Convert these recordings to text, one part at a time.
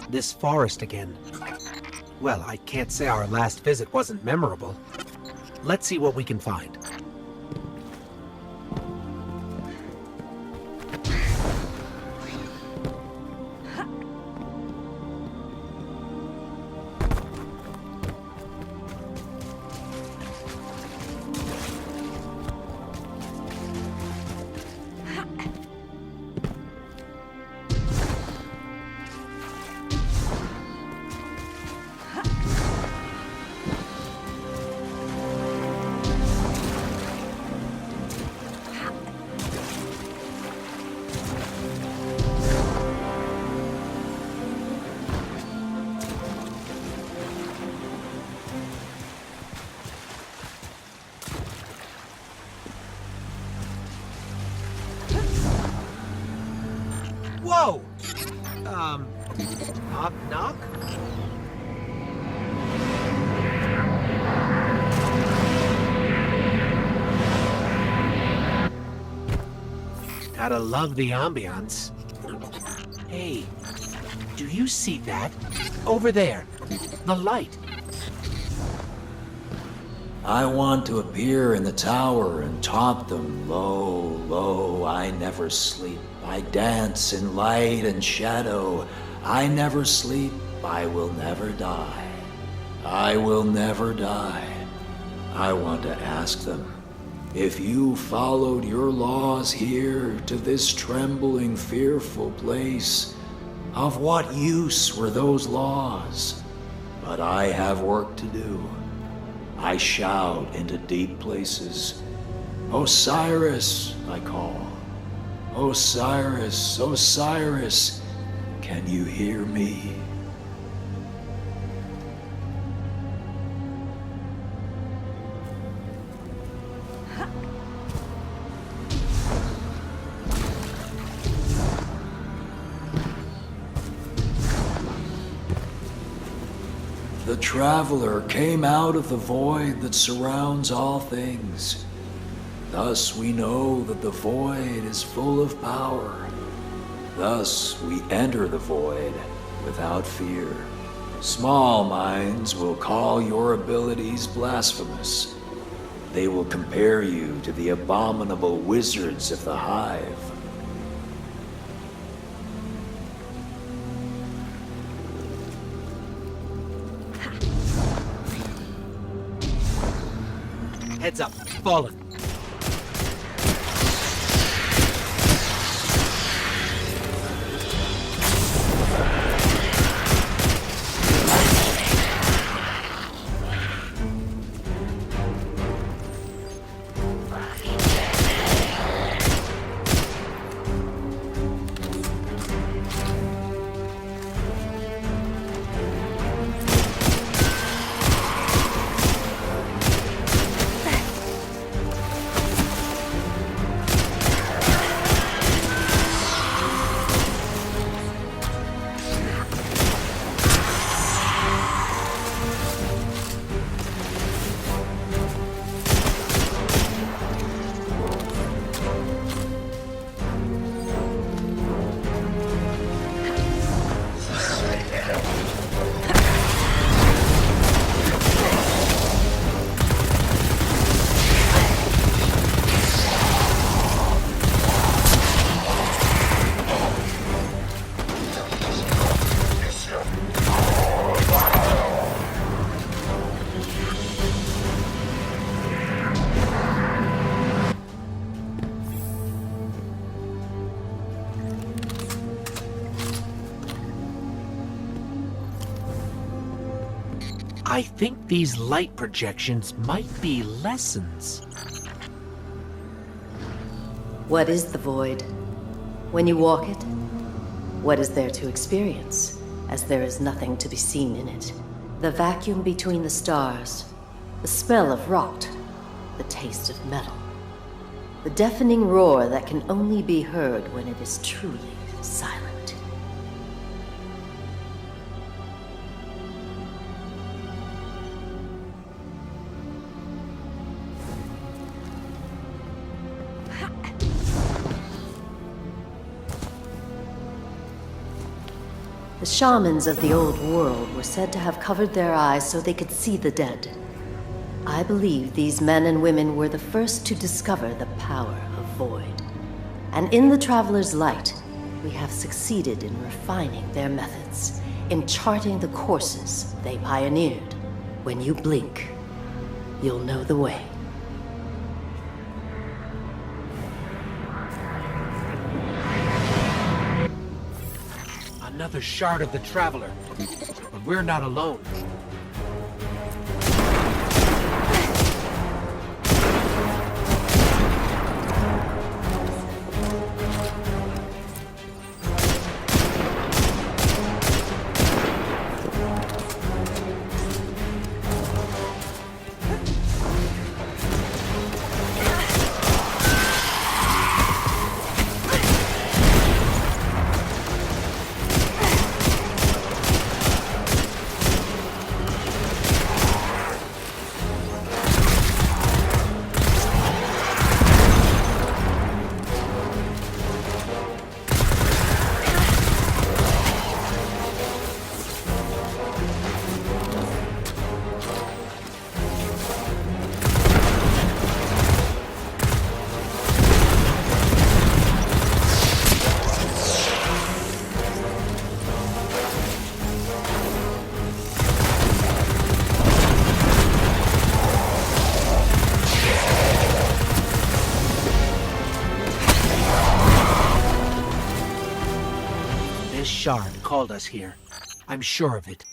This forest again. Well, I can't say our last visit wasn't memorable. Let's see what we can find. Whoa! Knock, knock? Gotta love the ambiance. Hey, do you see that? Over there, the light. I want to appear in the tower and taunt them. Lo, lo, I never sleep. I dance in light and shadow. I never sleep. I will never die. I will never die. I want to ask them, if you followed your laws here to this trembling, fearful place, of what use were those laws? But I have work to do. I shout into deep places. Osiris, I call. Osiris, Osiris, can you hear me? The traveler came out of the void that surrounds all things. Thus we know that the void is full of power. Thus we enter the void without fear. Small minds will call your abilities blasphemous. They will compare you to the abominable wizards of the Hive. Heads up, fallen. I think these light projections might be lessons. What is the void? When you walk it, what is there to experience, as there is nothing to be seen in it? The vacuum between the stars, the smell of rot, the taste of metal, the deafening roar that can only be heard when it is truly silent. The The shamans of the old world were said to have covered their eyes so they could see the dead. I believe these men and women were the first to discover the power of Void. And in the Traveler's Light, we have succeeded in refining their methods, in charting the courses they pioneered. When you blink, you'll know the way. Another shard of the Traveler. But we're not alone. This shard called us here. I'm sure of it.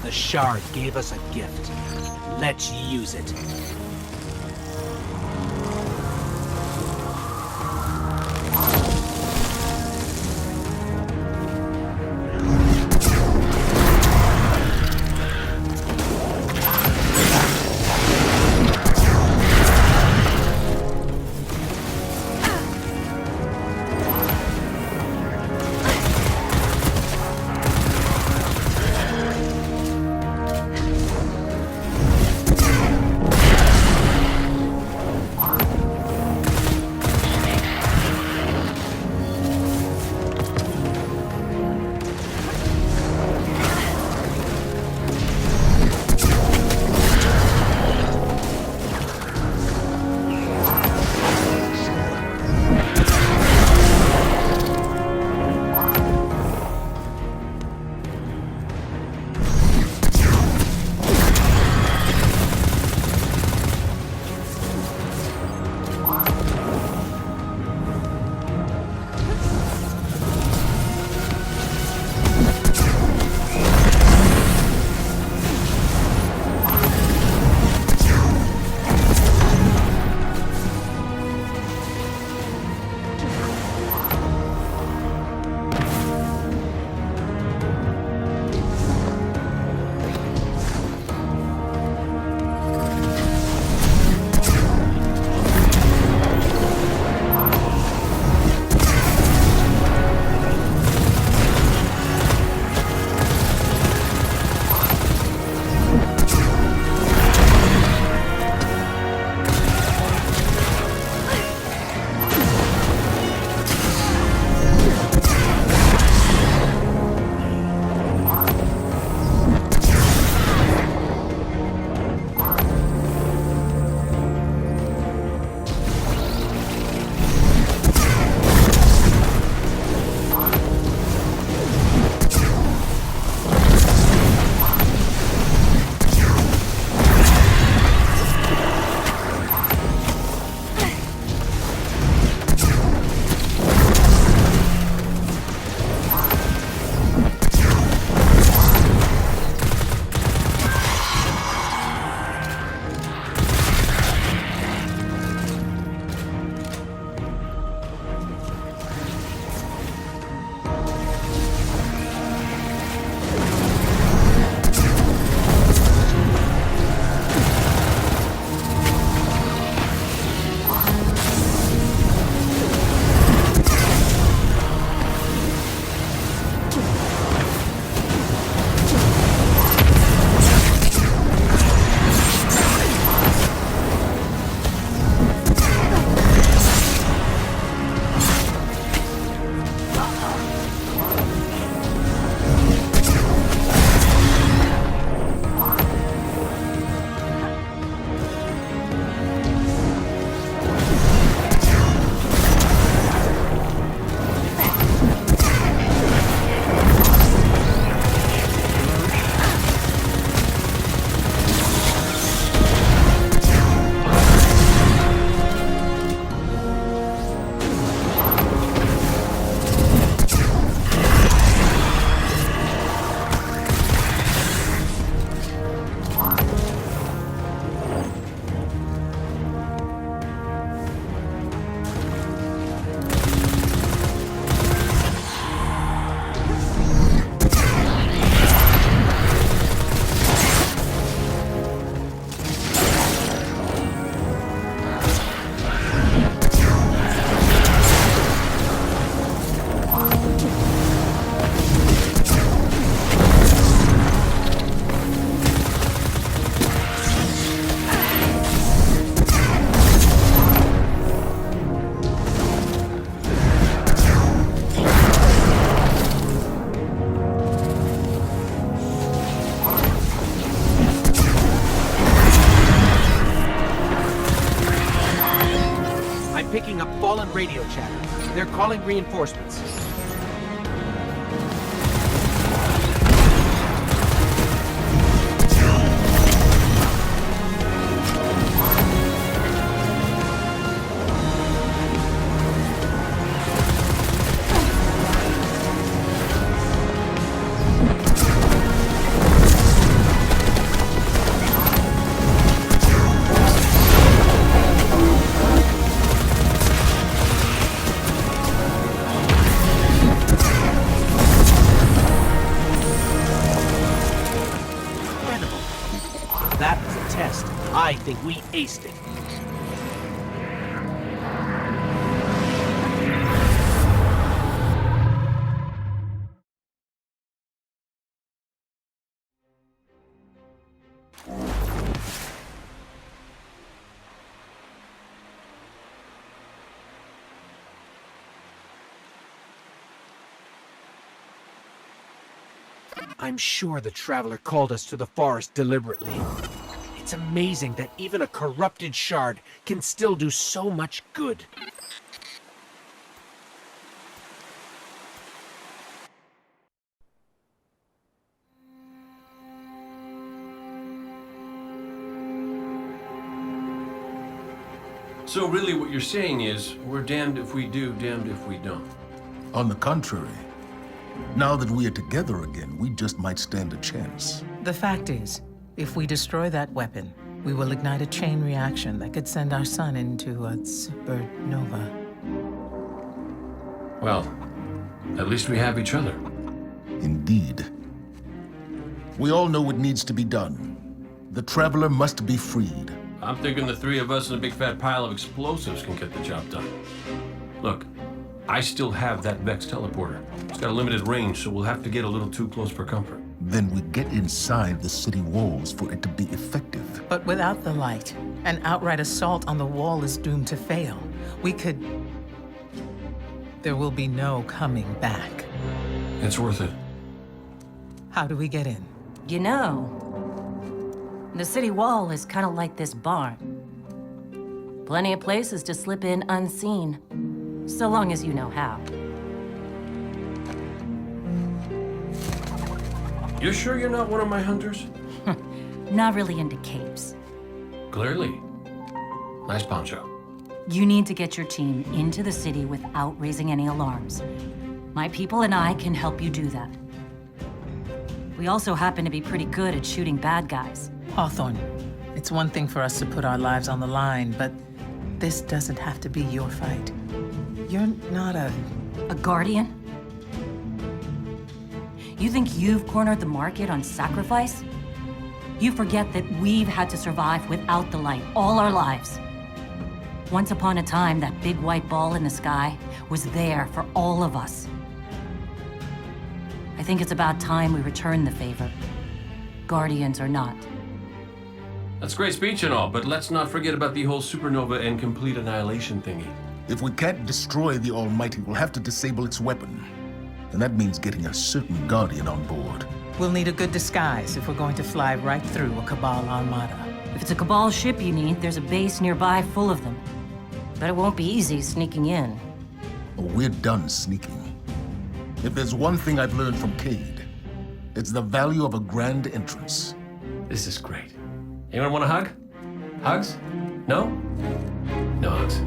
The shard gave us a gift. Let's use it. Calling reinforcements. That was a test. I think we aced it. I'm sure the Traveler called us to the forest deliberately. It's amazing that even a corrupted shard can still do so much good. So really what you're saying is, we're damned if we do, damned if we don't. On the contrary, now that we are together again, we just might stand a chance. The fact is, if we destroy that weapon, we will ignite a chain reaction that could send our sun into a supernova. Well, at least we have each other. Indeed. We all know what needs to be done. The Traveler must be freed. I'm thinking the three of us and a big fat pile of explosives can get the job done. Look, I still have that Vex teleporter. It's got a limited range, so we'll have to get a little too close for comfort. Then we get inside the city walls for it to be effective. But without the light, an outright assault on the wall is doomed to fail. We could... There will be no coming back. It's worth it. How do we get in? You know, the city wall is kind of like this barn. Plenty of places to slip in unseen, so long as you know how. You sure you're not one of my hunters? Not really into capes. Clearly. Nice poncho. You need to get your team into the city without raising any alarms. My people and I can help you do that. We also happen to be pretty good at shooting bad guys. Hawthorne, it's one thing for us to put our lives on the line, but this doesn't have to be your fight. You're not a Guardian? You think you've cornered the market on sacrifice? You forget that we've had to survive without the light all our lives. Once upon a time, that big white ball in the sky was there for all of us. I think it's about time we return the favor, Guardians or not. That's great speech and all, but let's not forget about the whole supernova and complete annihilation thingy. If we can't destroy the Almighty, we'll have to disable its weapon. And that means getting a certain Guardian on board. We'll need a good disguise if we're going to fly right through a Cabal armada. If it's a Cabal ship you need, there's a base nearby full of them. But it won't be easy sneaking in. Oh, we're done sneaking. If there's one thing I've learned from Cayde, it's the value of a grand entrance. This is great. Anyone want a hug? Hugs? No? No hugs.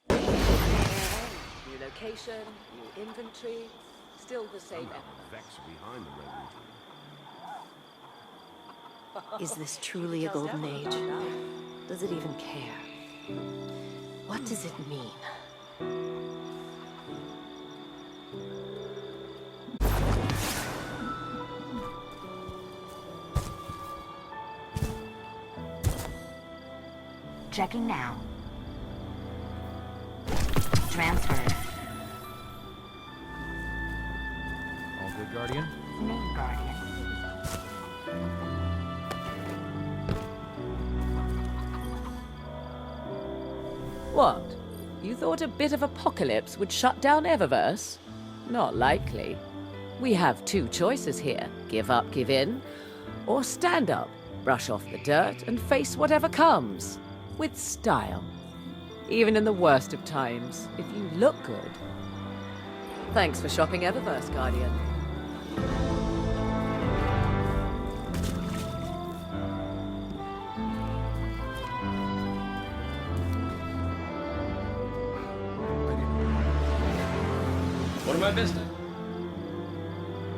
New location, new inventory, still the same. Vex behind the Red Legion. Is this truly a golden age? Does it even care? What does it mean? Checking now. Transferred. All good, Guardian? Name Guardian. What? You thought a bit of apocalypse would shut down Eververse? Not likely. We have two choices here. Give up, give in, or stand up, brush off the dirt, and face whatever comes. With style. Even in the worst of times, if you look good. Thanks for shopping Eververse, Guardian. What am I missing?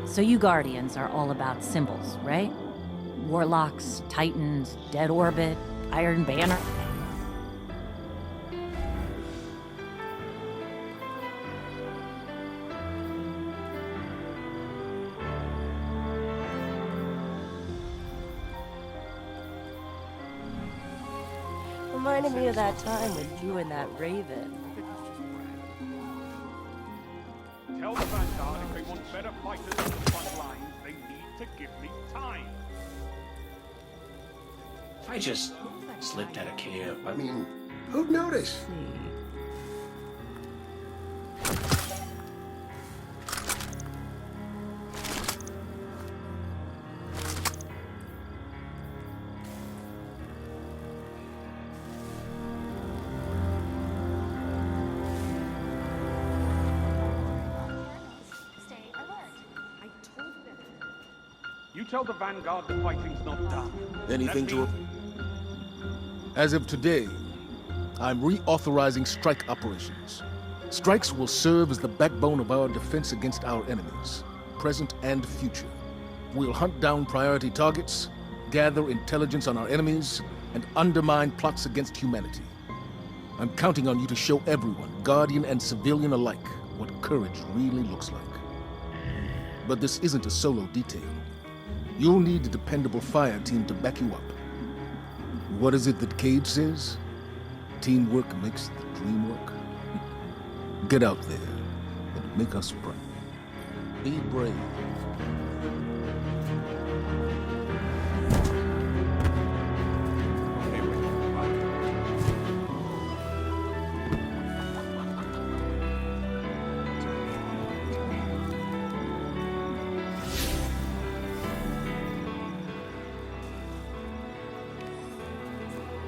So you Guardians are all about symbols, right? Warlocks, Titans, Dead Orbit, Iron Banner. Reminded me of that time with you and that Raven. Tell the Vanguard if they want better fighters in the front lines, they need to give me time. I just slipped out of camp. I mean, who'd notice? You tell the Vanguard the fighting's not done. Anything Let me- As of today, I'm reauthorizing strike operations. Strikes will serve as the backbone of our defense against our enemies, present and future. We'll hunt down priority targets, gather intelligence on our enemies, and undermine plots against humanity. I'm counting on you to show everyone, Guardian and civilian alike, what courage really looks like. But this isn't a solo detail. You'll need a dependable fire team to back you up. What is it that Cage says? Teamwork makes the dream work. Get out there and make us proud. Be brave.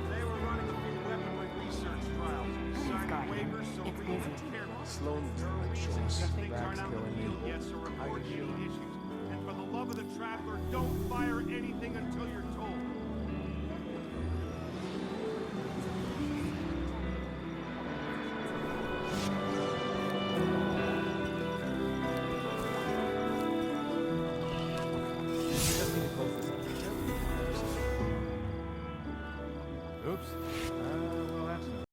They were running a few weaponry research trials. Signing Guardian. waivers so It's we can busy. Sloan if they turn out to be yes or report any issues. And for the love of the Traveler, don't fire anything until you're told. Oops.